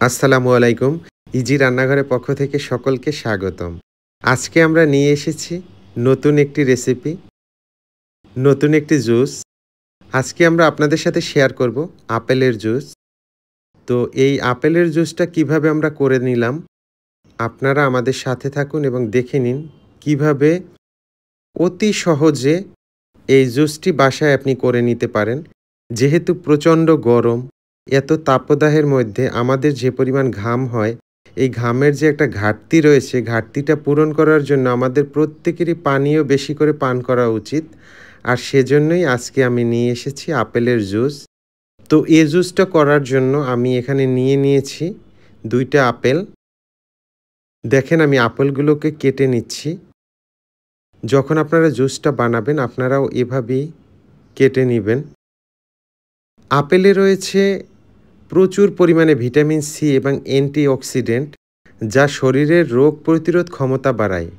আসসালামু আলাইকুম। ইজি রান্নাঘরের পক্ষ থেকে সকলকে স্বাগতম। আজকে আমরা নিয়ে এসেছি নতুন একটি রেসিপি, নতুন একটি জুস। আজকে আমরা আপনাদের সাথে শেয়ার করব আপেলের জুস। তো এই আপেলের জুসটা কিভাবে আমরা করে নিলাম, আপনারা আমাদের সাথে থাকুন এবং দেখে নিন কিভাবে অতি সহজে এই জুসটি বাসায় আপনি করে নিতে পারেন। যেহেতু প্রচণ্ড গরম, এত তাপদাহের মধ্যে আমাদের যে পরিমাণ ঘাম হয়, এই ঘামের যে একটা ঘাটতি রয়েছে, ঘাটতিটা পূরণ করার জন্য আমাদের প্রত্যেকেরই পানীয় বেশি করে পান করা উচিত। আর সেজন্যই আজকে আমি নিয়ে এসেছি আপেলের জুস। তো এই জুসটা করার জন্য আমি এখানে নিয়ে নিয়েছি ২ টা আপেল। দেখেন আমি আপেলগুলোকে কেটে নিচ্ছি। যখন আপনারা জুসটা বানাবেন আপনারাও এভাবেই কেটে নিবেন। আপেলে রয়েছে প্রচুর পরিমাণে ভিটামিন সি এবং অ্যান্টিঅক্সিডেন্ট, যা শরীরের রোগ প্রতিরোধ ক্ষমতা বাড়ায়।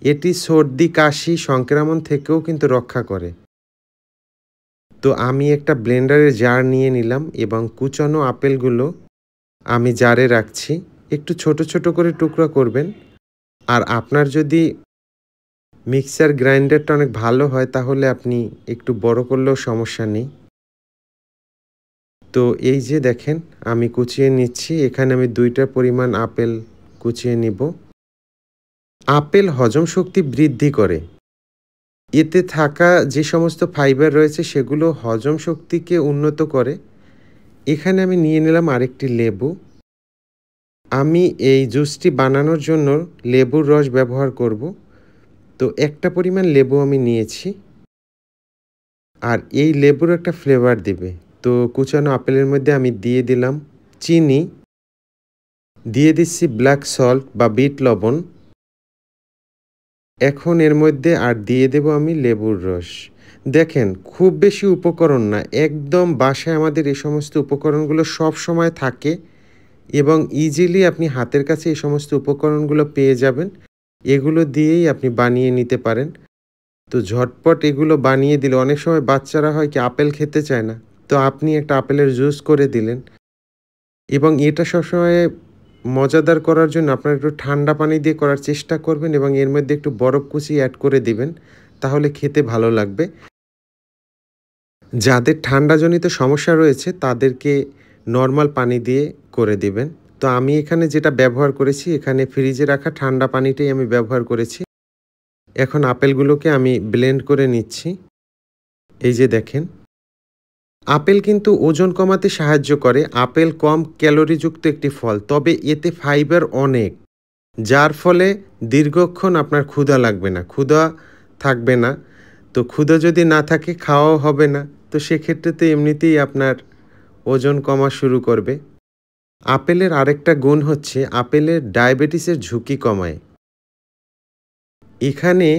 এটি সর্দি কাশি সংক্রমণ থেকেও কিন্তু রক্ষা করে। তো আমি একটা ব্লেন্ডারের জার নিয়ে নিলাম এবং কুচানো আপেলগুলো আমি জারে রাখছি। একটু ছোট ছোট করে টুকরা করবেন। আর আপনার যদি মিক্সার গ্রাইন্ডারটা অনেক ভালো হয় তাহলে আপনি একটু বড় করলেও সমস্যা নেই। তো এই যে দেখেন আমি কুচিয়ে নিচ্ছি। এখানে আমি ২ টা পরিমাণ আপেল কুচিয়ে নিব। আপেল হজম শক্তি বৃদ্ধি করে। এতে থাকা যে সমস্ত ফাইবার রয়েছে সেগুলো হজম শক্তিকে উন্নত করে। এখানে আমি নিয়ে নিলাম আরেকটি লেবু। আমি এই জুসটি বানানোর জন্য লেবুর রস ব্যবহার করব। তো একটা পরিমাণ লেবু আমি নিয়েছি। আর এই লেবুর একটা ফ্লেভার দিবে। তো কুচানো আপেলের মধ্যে আমি দিয়ে দিলাম চিনি, দিয়ে দিচ্ছি ব্ল্যাক সল্ট বা বিট লবণ। এখন এর মধ্যে আর দিয়ে দেব আমি লেবুর রস। দেখেন খুব বেশি উপকরণ না, একদম বাসায় আমাদের এই সমস্ত উপকরণগুলো সবসময় থাকে এবং ইজিলি আপনি হাতের কাছে এই সমস্ত উপকরণগুলো পেয়ে যাবেন। এগুলো দিয়েই আপনি বানিয়ে নিতে পারেন। তো ঝটপট এগুলো বানিয়ে দিলে অনেক সময় বাচ্চারা হয় কি আপেল খেতে চায় না। তো আপনি একটা আপেলের জুস করে দিলেন এবং এটা সবসময় মজাদার করার জন্য আপনারা একটু ঠান্ডা পানি দিয়ে করার চেষ্টা করবেন এবং এর মধ্যে একটু বরফ কুচি অ্যাড করে দিবেন। তাহলে খেতে ভালো লাগবে। যাদের ঠান্ডাজনিত সমস্যা রয়েছে তাদেরকে নরমাল পানি দিয়ে করে দিবেন। তো আমি এখানে যেটা ব্যবহার করেছি, এখানে ফ্রিজে রাখা ঠান্ডা পানিটাই আমি ব্যবহার করেছি। এখন আপেলগুলোকে আমি ব্লেন্ড করে নিচ্ছি। এই যে দেখেন, আপেল কিন্তু ওজন কমাতে সাহায্য করে। আপেল কম ক্যালোরিযুক্ত একটি ফল, তবে এতে ফাইবার অনেক। যার ফলে দীর্ঘক্ষণ আপনার ক্ষুধা লাগবে না, ক্ষুধা থাকবে না। তো ক্ষুধা যদি না থাকে খাওয়াও হবে না। তো সেক্ষেত্রে তো এমনিতেই আপনার ওজন কমা শুরু করবে। আপেলের আরেকটা গুণ হচ্ছে আপেলের ডায়াবেটিসের ঝুঁকি কমায়। এখানে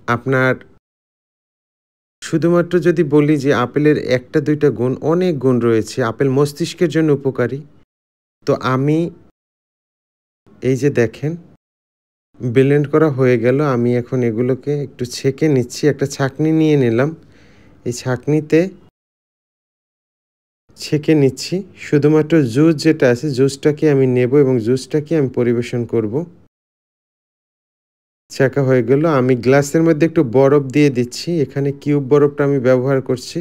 আপনার শুধুমাত্র যদি বলি যে আপেলের ১টা ২টা গুণ, অনেক গুণ রয়েছে। আপেল মস্তিষ্কের জন্য উপকারী। তো আমি এই যে দেখেন ব্লেন্ড করা হয়ে গেল। আমি এখন এগুলোকে একটু ছেঁকে নিচ্ছি। একটা ছাঁকনি নিয়ে নিলাম। এই ছাঁকনিতে ছেঁকে নিচ্ছি। শুধুমাত্র জুস যেটা আছে জুসটাকে আমি নেব এবং জুসটাকে আমি পরিবেশন করব। ছাঁকা হয়ে গেল। আমি গ্লাসের মধ্যে একটু বরফ দিয়ে দিচ্ছি। এখানে কিউব বরফটা আমি ব্যবহার করছি।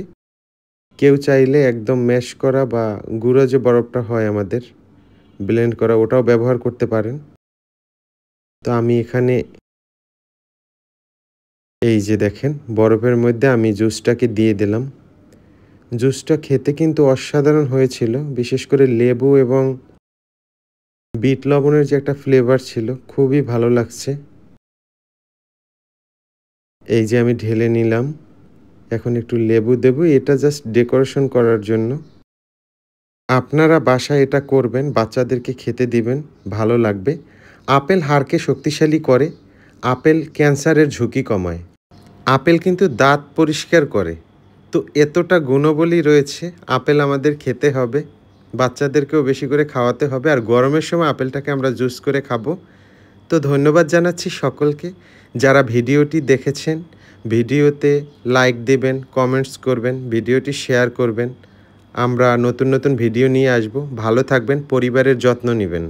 কেউ চাইলে একদম ম্যাশ করা বা গুঁড়ো যে বরফটা হয় আমাদের ব্লেন্ড করা ওটাও ব্যবহার করতে পারেন। তো আমি এখানে এই যে দেখেন বরফের মধ্যে আমি জুসটাকে দিয়ে দিলাম। জুসটা খেতে কিন্তু অসাধারণ হয়েছিল। বিশেষ করে লেবু এবং বিট লবণের যে একটা ফ্লেভার ছিল খুবই ভালো লাগছে। এই যে আমি ঢেলে নিলাম। এখন একটু লেবু দেব। এটা জাস্ট ডেকোরেশন করার জন্য। আপনারা বাসায় এটা করবেন, বাচ্চাদেরকে খেতে দিবেন, ভালো লাগবে। আপেল হাড়কে শক্তিশালী করে। আপেল ক্যান্সারের ঝুঁকি কমায়। আপেল কিন্তু দাঁত পরিষ্কার করে। তো এতটা গুণাবলী রয়েছে, আপেল আমাদের খেতে হবে। বাচ্চাদেরকেও বেশি করে খাওয়াতে হবে। আর গরমের সময় আপেলটাকে আমরা জুস করে খাবো। তো ধন্যবাদ জানাচ্ছি সকলকে যারা ভিডিওটি দেখেছেন। ভিডিওতে লাইক দিবেন, কমেন্টস করবেন, ভিডিওটি শেয়ার করবেন। আমরা নতুন ভিডিও নিয়ে আসব। ভালো থাকবেন, পরিবারের যত্ন নিবেন।